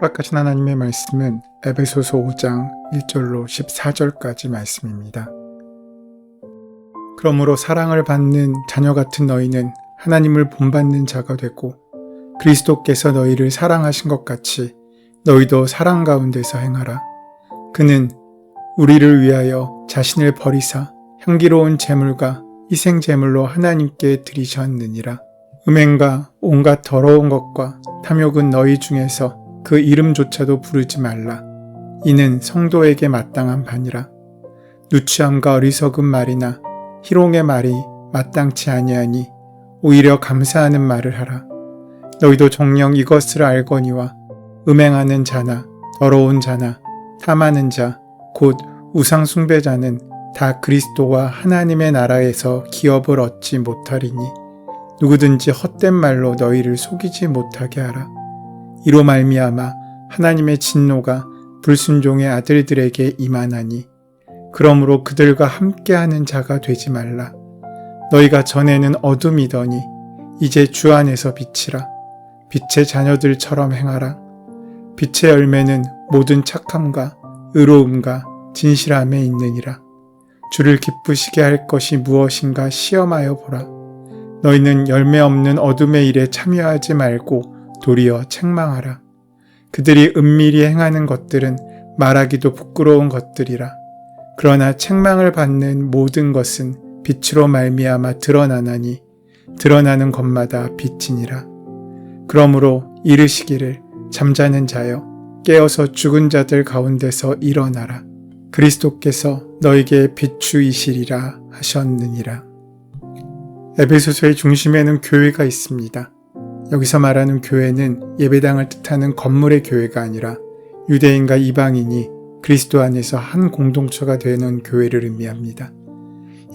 허락하신 하나님의 말씀은 에베소서 5장 1절로 14절까지 말씀입니다. 그러므로 사랑을 받는 자녀 같은 너희는 하나님을 본받는 자가 되고 그리스도께서 너희를 사랑하신 것 같이 너희도 사랑 가운데서 행하라. 그는 우리를 위하여 자신을 버리사 향기로운 제물과 희생 제물로 하나님께 드리셨느니라. 음행과 온갖 더러운 것과 탐욕은 너희 중에서 그 이름조차도 부르지 말라. 이는 성도에게 마땅한 바니라. 누추함과 어리석은 말이나 희롱의 말이 마땅치 아니하니 오히려 감사하는 말을 하라. 너희도 정녕 이것을 알거니와 음행하는 자나 더러운 자나 탐하는 자 곧 우상 숭배자는 다 그리스도와 하나님의 나라에서 기업을 얻지 못하리니 누구든지 헛된 말로 너희를 속이지 못하게 하라. 이로 말미암아 하나님의 진노가 불순종의 아들들에게 임하나니 그러므로 그들과 함께하는 자가 되지 말라. 너희가 전에는 어둠이더니 이제 주 안에서 빛이라. 빛의 자녀들처럼 행하라. 빛의 열매는 모든 착함과 의로움과 진실함에 있느니라. 주를 기쁘시게 할 것이 무엇인가 시험하여 보라. 너희는 열매 없는 어둠의 일에 참여하지 말고 도리어 책망하라. 그들이 은밀히 행하는 것들은 말하기도 부끄러운 것들이라. 그러나 책망을 받는 모든 것은 빛으로 말미암아 드러나나니 드러나는 것마다 빛이니라. 그러므로 이르시기를 잠자는 자여 깨어서 죽은 자들 가운데서 일어나라. 그리스도께서 너에게 비추이시리라 하셨느니라. 에베소서의 중심에는 교회가 있습니다. 여기서 말하는 교회는 예배당을 뜻하는 건물의 교회가 아니라 유대인과 이방인이 그리스도 안에서 한 공동체가 되는 교회를 의미합니다.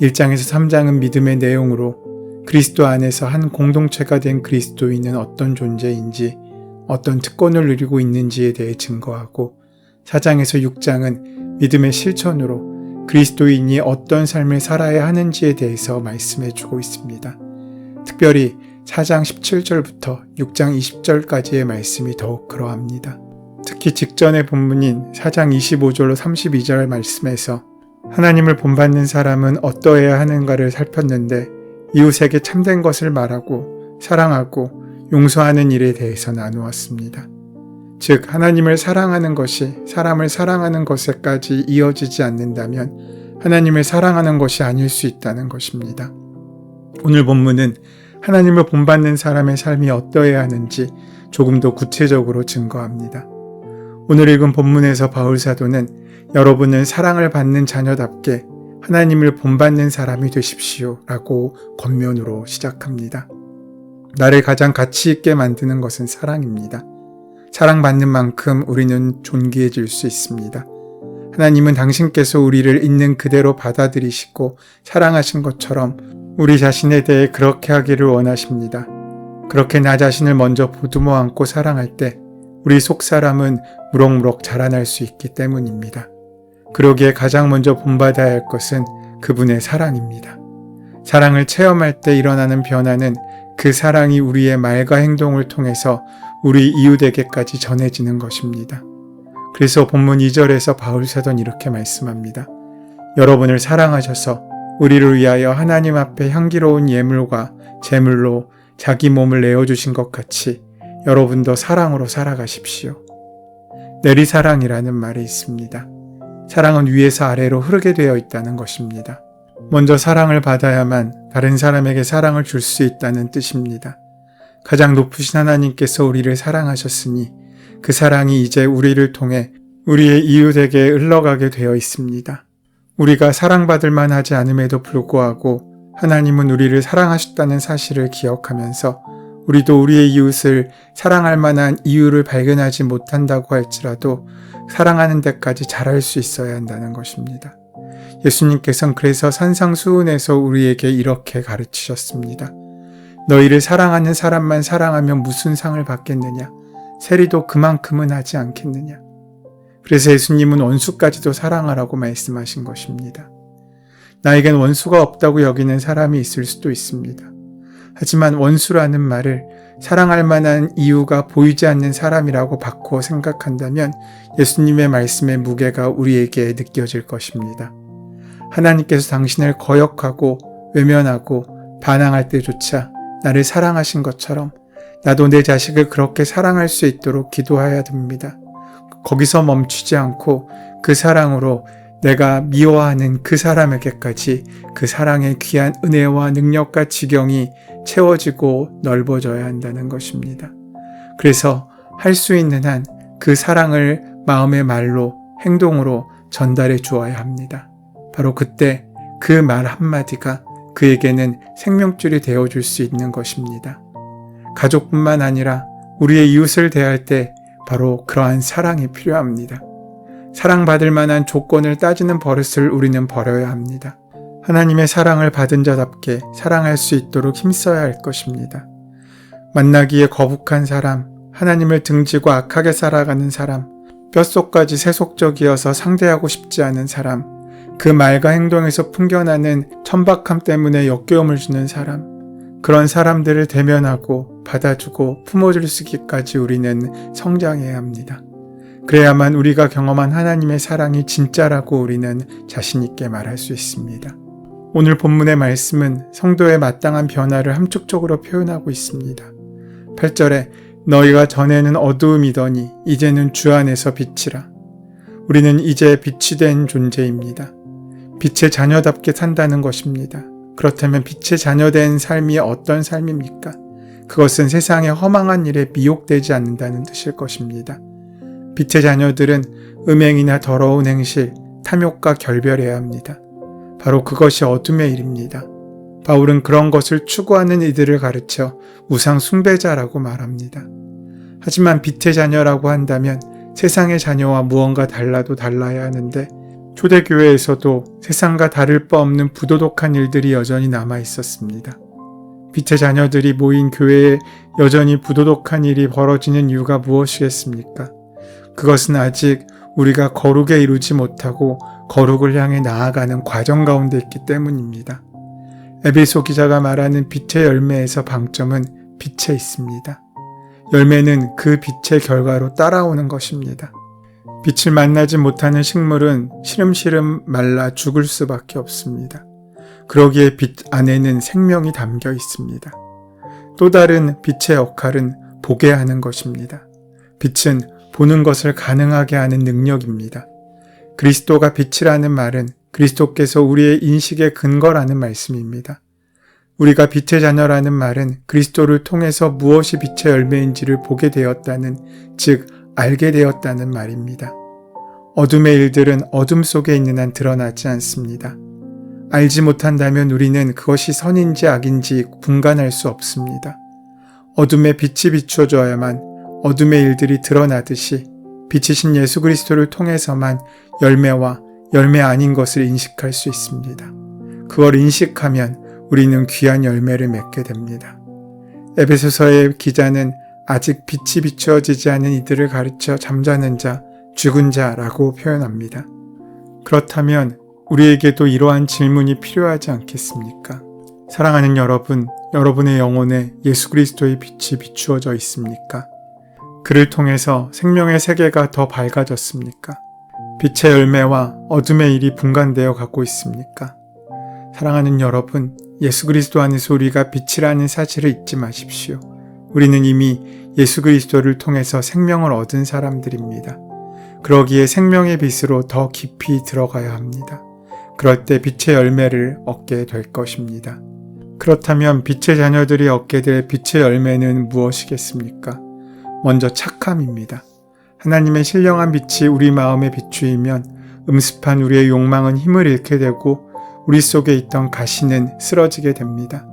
1장에서 3장은 믿음의 내용으로 그리스도 안에서 한 공동체가 된 그리스도인은 어떤 존재인지 어떤 특권을 누리고 있는지에 대해 증거하고 4장에서 6장은 믿음의 실천으로 그리스도인이 어떤 삶을 살아야 하는지에 대해서 말씀해주고 있습니다. 특별히 4장 17절부터 6장 20절까지의 말씀이 더욱 그러합니다. 특히 직전의 본문인 4장 25절로 32절 말씀에서 하나님을 본받는 사람은 어떠해야 하는가를 살폈는데 이웃에게 참된 것을 말하고 사랑하고 용서하는 일에 대해서 나누었습니다. 즉 하나님을 사랑하는 것이 사람을 사랑하는 것에까지 이어지지 않는다면 하나님을 사랑하는 것이 아닐 수 있다는 것입니다. 오늘 본문은 하나님을 본받는 사람의 삶이 어떠해야 하는지 조금 더 구체적으로 증거합니다. 오늘 읽은 본문에서 바울 사도는 여러분은 사랑을 받는 자녀답게 하나님을 본받는 사람이 되십시오 라고 권면으로 시작합니다. 나를 가장 가치 있게 만드는 것은 사랑입니다. 사랑받는 만큼 우리는 존귀해질 수 있습니다. 하나님은 당신께서 우리를 있는 그대로 받아들이시고 사랑하신 것처럼 우리 자신에 대해 그렇게 하기를 원하십니다. 그렇게 나 자신을 먼저 보듬어 안고 사랑할 때 우리 속사람은 무럭무럭 자라날 수 있기 때문입니다. 그러기에 가장 먼저 본받아야 할 것은 그분의 사랑입니다. 사랑을 체험할 때 일어나는 변화는 그 사랑이 우리의 말과 행동을 통해서 우리 이웃에게까지 전해지는 것입니다. 그래서 본문 2절에서 바울 사도는 이렇게 말씀합니다. 여러분을 사랑하셔서 우리를 위하여 하나님 앞에 향기로운 예물과 제물로 자기 몸을 내어주신 것 같이 여러분도 사랑으로 살아가십시오. 내리사랑이라는 말이 있습니다. 사랑은 위에서 아래로 흐르게 되어 있다는 것입니다. 먼저 사랑을 받아야만 다른 사람에게 사랑을 줄 수 있다는 뜻입니다. 가장 높으신 하나님께서 우리를 사랑하셨으니 그 사랑이 이제 우리를 통해 우리의 이웃에게 흘러가게 되어 있습니다. 우리가 사랑받을 만하지 않음에도 불구하고 하나님은 우리를 사랑하셨다는 사실을 기억하면서 우리도 우리의 이웃을 사랑할 만한 이유를 발견하지 못한다고 할지라도 사랑하는 데까지 잘할 수 있어야 한다는 것입니다. 예수님께서는 그래서 산상수훈에서 우리에게 이렇게 가르치셨습니다. 너희를 사랑하는 사람만 사랑하면 무슨 상을 받겠느냐? 세리도 그만큼은 하지 않겠느냐? 그래서 예수님은 원수까지도 사랑하라고 말씀하신 것입니다. 나에겐 원수가 없다고 여기는 사람이 있을 수도 있습니다. 하지만 원수라는 말을 사랑할 만한 이유가 보이지 않는 사람이라고 바꾸어 생각한다면 예수님의 말씀의 무게가 우리에게 느껴질 것입니다. 하나님께서 당신을 거역하고 외면하고 반항할 때조차 나를 사랑하신 것처럼 나도 내 자식을 그렇게 사랑할 수 있도록 기도해야 됩니다. 거기서 멈추지 않고 그 사랑으로 내가 미워하는 그 사람에게까지 그 사랑의 귀한 은혜와 능력과 지경이 채워지고 넓어져야 한다는 것입니다. 그래서 할 수 있는 한 그 사랑을 마음의 말로 행동으로 전달해 주어야 합니다. 바로 그때 그 말 한마디가 그에게는 생명줄이 되어줄 수 있는 것입니다. 가족뿐만 아니라 우리의 이웃을 대할 때 바로 그러한 사랑이 필요합니다. 사랑받을 만한 조건을 따지는 버릇을 우리는 버려야 합니다. 하나님의 사랑을 받은 자답게 사랑할 수 있도록 힘써야 할 것입니다. 만나기에 거북한 사람, 하나님을 등지고 악하게 살아가는 사람, 뼛속까지 세속적이어서 상대하고 싶지 않은 사람, 그 말과 행동에서 풍겨나는 천박함 때문에 역겨움을 주는 사람, 그런 사람들을 대면하고 받아주고 품어줄 수 있기까지 우리는 성장해야 합니다. 그래야만 우리가 경험한 하나님의 사랑이 진짜라고 우리는 자신 있게 말할 수 있습니다. 오늘 본문의 말씀은 성도의 마땅한 변화를 함축적으로 표현하고 있습니다. 8절에 너희가 전에는 어두움이더니 이제는 주 안에서 빛이라. 우리는 이제 빛이 된 존재입니다. 빛의 자녀답게 산다는 것입니다. 그렇다면 빛의 자녀된 삶이 어떤 삶입니까? 그것은 세상의 허망한 일에 미혹되지 않는다는 뜻일 것입니다. 빛의 자녀들은 음행이나 더러운 행실, 탐욕과 결별해야 합니다. 바로 그것이 어둠의 일입니다. 바울은 그런 것을 추구하는 이들을 가르쳐 우상 숭배자라고 말합니다. 하지만 빛의 자녀라고 한다면 세상의 자녀와 무언가 달라도 달라야 하는데 초대교회에서도 세상과 다를 바 없는 부도덕한 일들이 여전히 남아 있었습니다. 빛의 자녀들이 모인 교회에 여전히 부도덕한 일이 벌어지는 이유가 무엇이겠습니까? 그것은 아직 우리가 거룩에 이루지 못하고 거룩을 향해 나아가는 과정 가운데 있기 때문입니다. 에베소 기자가 말하는 빛의 열매에서 방점은 빛에 있습니다. 열매는 그 빛의 결과로 따라오는 것입니다. 빛을 만나지 못하는 식물은 시름시름 말라 죽을 수밖에 없습니다. 그러기에 빛 안에는 생명이 담겨 있습니다. 또 다른 빛의 역할은 보게 하는 것입니다. 빛은 보는 것을 가능하게 하는 능력입니다. 그리스도가 빛이라는 말은 그리스도께서 우리의 인식의 근거라는 말씀입니다. 우리가 빛의 자녀라는 말은 그리스도를 통해서 무엇이 빛의 열매인지를 보게 되었다는, 즉 알게 되었다는 말입니다. 어둠의 일들은 어둠 속에 있는 한 드러나지 않습니다. 알지 못한다면 우리는 그것이 선인지 악인지 분간할 수 없습니다. 어둠에 빛이 비춰져야만 어둠의 일들이 드러나듯이 빛이신 예수 그리스도를 통해서만 열매와 열매 아닌 것을 인식할 수 있습니다. 그걸 인식하면 우리는 귀한 열매를 맺게 됩니다. 에베소서의 기자는 아직 빛이 비추어지지 않은 이들을 가르쳐 잠자는 자, 죽은 자라고 표현합니다. 그렇다면 우리에게도 이러한 질문이 필요하지 않겠습니까? 사랑하는 여러분, 여러분의 영혼에 예수 그리스도의 빛이 비추어져 있습니까? 그를 통해서 생명의 세계가 더 밝아졌습니까? 빛의 열매와 어둠의 일이 분간되어 가고 있습니까? 사랑하는 여러분, 예수 그리스도 안에서 우리가 빛이라는 사실을 잊지 마십시오. 우리는 이미 예수 그리스도를 통해서 생명을 얻은 사람들입니다. 그러기에 생명의 빛으로 더 깊이 들어가야 합니다. 그럴 때 빛의 열매를 얻게 될 것입니다. 그렇다면 빛의 자녀들이 얻게 될 빛의 열매는 무엇이겠습니까? 먼저 착함입니다. 하나님의 신령한 빛이 우리 마음에 비추이면 음습한 우리의 욕망은 힘을 잃게 되고 우리 속에 있던 가시는 쓰러지게 됩니다.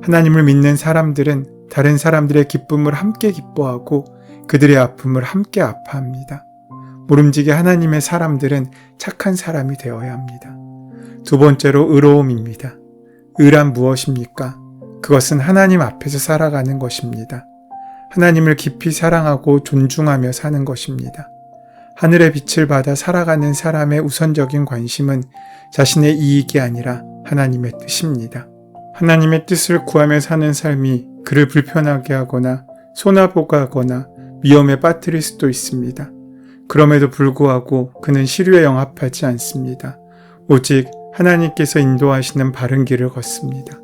하나님을 믿는 사람들은 다른 사람들의 기쁨을 함께 기뻐하고 그들의 아픔을 함께 아파합니다. 모름지기 하나님의 사람들은 착한 사람이 되어야 합니다. 두 번째로 의로움입니다. 의란 무엇입니까? 그것은 하나님 앞에서 살아가는 것입니다. 하나님을 깊이 사랑하고 존중하며 사는 것입니다. 하늘의 빛을 받아 살아가는 사람의 우선적인 관심은 자신의 이익이 아니라 하나님의 뜻입니다. 하나님의 뜻을 구하며 사는 삶이 그를 불편하게 하거나 손아보게 하거나 위험에 빠뜨릴 수도 있습니다. 그럼에도 불구하고 그는 시류에 영합하지 않습니다. 오직 하나님께서 인도하시는 바른 길을 걷습니다.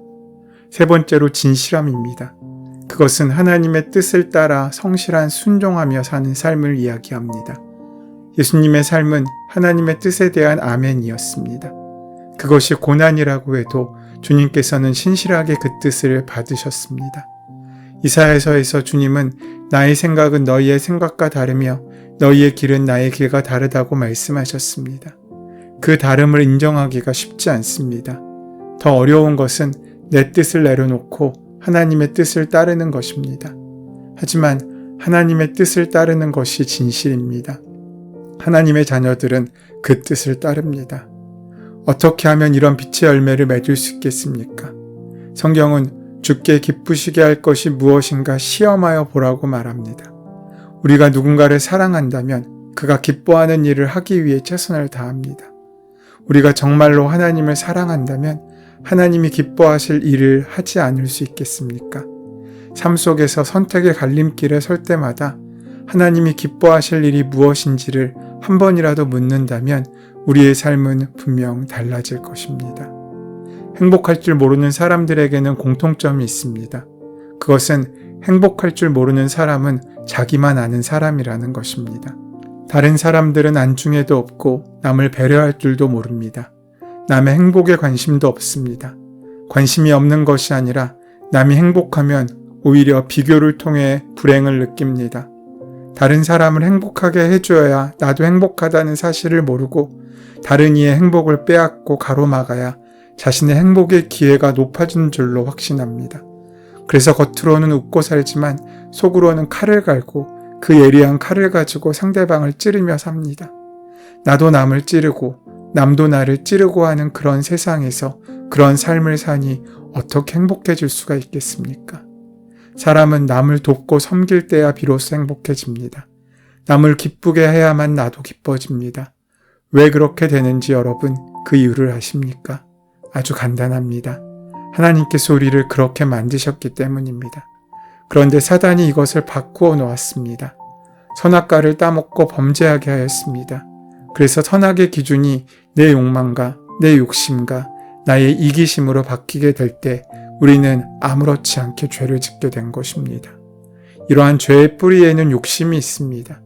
세 번째로 진실함입니다. 그것은 하나님의 뜻을 따라 성실한 순종하며 사는 삶을 이야기합니다. 예수님의 삶은 하나님의 뜻에 대한 아멘이었습니다. 그것이 고난이라고 해도 주님께서는 신실하게 그 뜻을 받으셨습니다. 이사야서에서 주님은 나의 생각은 너희의 생각과 다르며 너희의 길은 나의 길과 다르다고 말씀하셨습니다. 그 다름을 인정하기가 쉽지 않습니다. 더 어려운 것은 내 뜻을 내려놓고 하나님의 뜻을 따르는 것입니다. 하지만 하나님의 뜻을 따르는 것이 진실입니다. 하나님의 자녀들은 그 뜻을 따릅니다. 어떻게 하면 이런 빛의 열매를 맺을 수 있겠습니까? 성경은 주께 기쁘시게 할 것이 무엇인가 시험하여 보라고 말합니다. 우리가 누군가를 사랑한다면 그가 기뻐하는 일을 하기 위해 최선을 다합니다. 우리가 정말로 하나님을 사랑한다면 하나님이 기뻐하실 일을 하지 않을 수 있겠습니까? 삶 속에서 선택의 갈림길에 설 때마다 하나님이 기뻐하실 일이 무엇인지를 한 번이라도 묻는다면 우리의 삶은 분명 달라질 것입니다. 행복할 줄 모르는 사람들에게는 공통점이 있습니다. 그것은 행복할 줄 모르는 사람은 자기만 아는 사람이라는 것입니다. 다른 사람들은 안중에도 없고 남을 배려할 줄도 모릅니다. 남의 행복에 관심도 없습니다. 관심이 없는 것이 아니라 남이 행복하면 오히려 비교를 통해 불행을 느낍니다. 다른 사람을 행복하게 해줘야 나도 행복하다는 사실을 모르고 다른 이의 행복을 빼앗고 가로막아야 자신의 행복의 기회가 높아진 줄로 확신합니다. 그래서 겉으로는 웃고 살지만 속으로는 칼을 갈고 그 예리한 칼을 가지고 상대방을 찌르며 삽니다. 나도 남을 찌르고 남도 나를 찌르고 하는 그런 세상에서 그런 삶을 사니 어떻게 행복해질 수가 있겠습니까? 사람은 남을 돕고 섬길 때야 비로소 행복해집니다. 남을 기쁘게 해야만 나도 기뻐집니다. 왜 그렇게 되는지 여러분 그 이유를 아십니까? 아주 간단합니다. 하나님께서 우리를 그렇게 만드셨기 때문입니다. 그런데 사단이 이것을 바꾸어 놓았습니다. 선악과를 따먹고 범죄하게 하였습니다. 그래서 선악의 기준이 내 욕망과 내 욕심과 나의 이기심으로 바뀌게 될 때 우리는 아무렇지 않게 죄를 짓게 된 것입니다. 이러한 죄의 뿌리에는 욕심이 있습니다.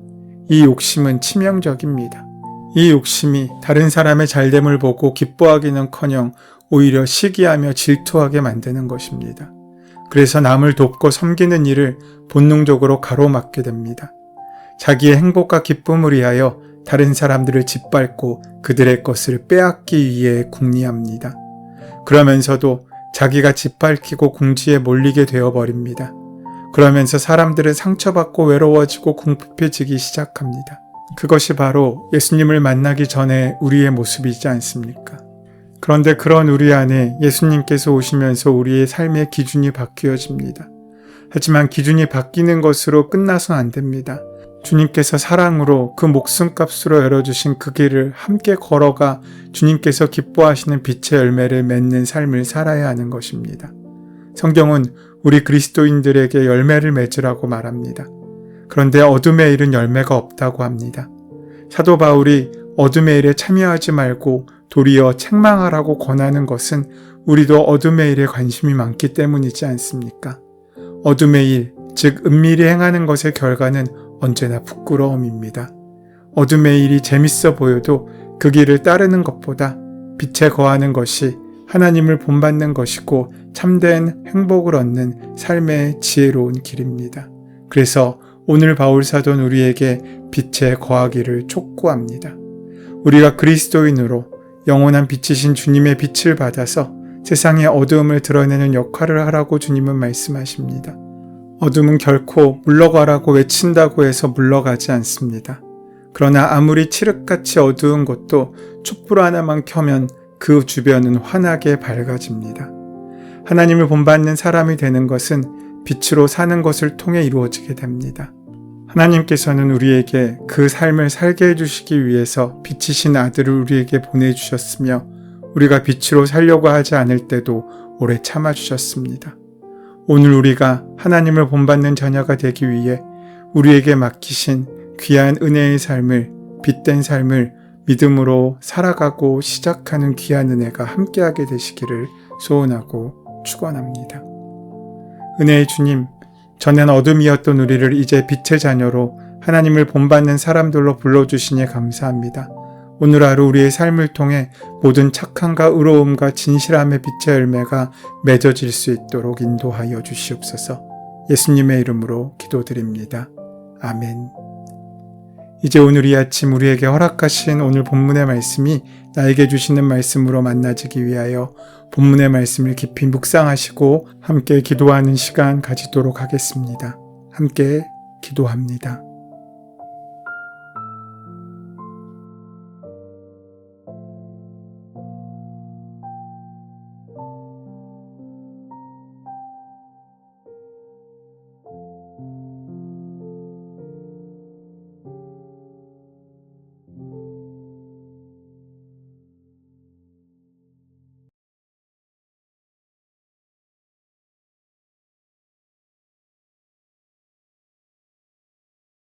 이 욕심은 치명적입니다. 이 욕심이 다른 사람의 잘됨을 보고 기뻐하기는커녕 오히려 시기하며 질투하게 만드는 것입니다. 그래서 남을 돕고 섬기는 일을 본능적으로 가로막게 됩니다. 자기의 행복과 기쁨을 위하여 다른 사람들을 짓밟고 그들의 것을 빼앗기 위해 궁리합니다. 그러면서도 자기가 짓밟히고 궁지에 몰리게 되어버립니다. 그러면서 사람들은 상처받고 외로워지고 궁핍해지기 시작합니다. 그것이 바로 예수님을 만나기 전에 우리의 모습이지 않습니까? 그런데 그런 우리 안에 예수님께서 오시면서 우리의 삶의 기준이 바뀌어집니다. 하지만 기준이 바뀌는 것으로 끝나선 안 됩니다. 주님께서 사랑으로 그 목숨값으로 열어주신 그 길을 함께 걸어가 주님께서 기뻐하시는 빛의 열매를 맺는 삶을 살아야 하는 것입니다. 성경은 우리 그리스도인들에게 열매를 맺으라고 말합니다. 그런데 어둠의 일은 열매가 없다고 합니다. 사도 바울이 어둠의 일에 참여하지 말고 도리어 책망하라고 권하는 것은 우리도 어둠의 일에 관심이 많기 때문이지 않습니까? 어둠의 일, 즉 은밀히 행하는 것의 결과는 언제나 부끄러움입니다. 어둠의 일이 재밌어 보여도 그 길을 따르는 것보다 빛에 거하는 것이 하나님을 본받는 것이고 참된 행복을 얻는 삶의 지혜로운 길입니다. 그래서 오늘 바울 사도는 우리에게 빛에 거하기를 촉구합니다. 우리가 그리스도인으로 영원한 빛이신 주님의 빛을 받아서 세상의 어두움을 드러내는 역할을 하라고 주님은 말씀하십니다. 어둠은 결코 물러가라고 외친다고 해서 물러가지 않습니다. 그러나 아무리 칠흑같이 어두운 곳도 촛불 하나만 켜면 그 주변은 환하게 밝아집니다. 하나님을 본받는 사람이 되는 것은 빛으로 사는 것을 통해 이루어지게 됩니다. 하나님께서는 우리에게 그 삶을 살게 해주시기 위해서 빛이신 아들을 우리에게 보내주셨으며 우리가 빛으로 살려고 하지 않을 때도 오래 참아주셨습니다. 오늘 우리가 하나님을 본받는 자녀가 되기 위해 우리에게 맡기신 귀한 은혜의 삶을, 빛된 삶을 믿음으로 살아가고 시작하는 귀한 은혜가 함께하게 되시기를 소원하고 축원합니다. 은혜의 주님, 전엔 어둠이었던 우리를 이제 빛의 자녀로 하나님을 본받는 사람들로 불러주시니 감사합니다. 오늘 하루 우리의 삶을 통해 모든 착함과 의로움과 진실함의 빛의 열매가 맺어질 수 있도록 인도하여 주시옵소서. 예수님의 이름으로 기도드립니다. 아멘. 이제 오늘 이 아침 우리에게 허락하신 오늘 본문의 말씀이 나에게 주시는 말씀으로 만나지기 위하여 본문의 말씀을 깊이 묵상하시고 함께 기도하는 시간 가지도록 하겠습니다. 함께 기도합니다.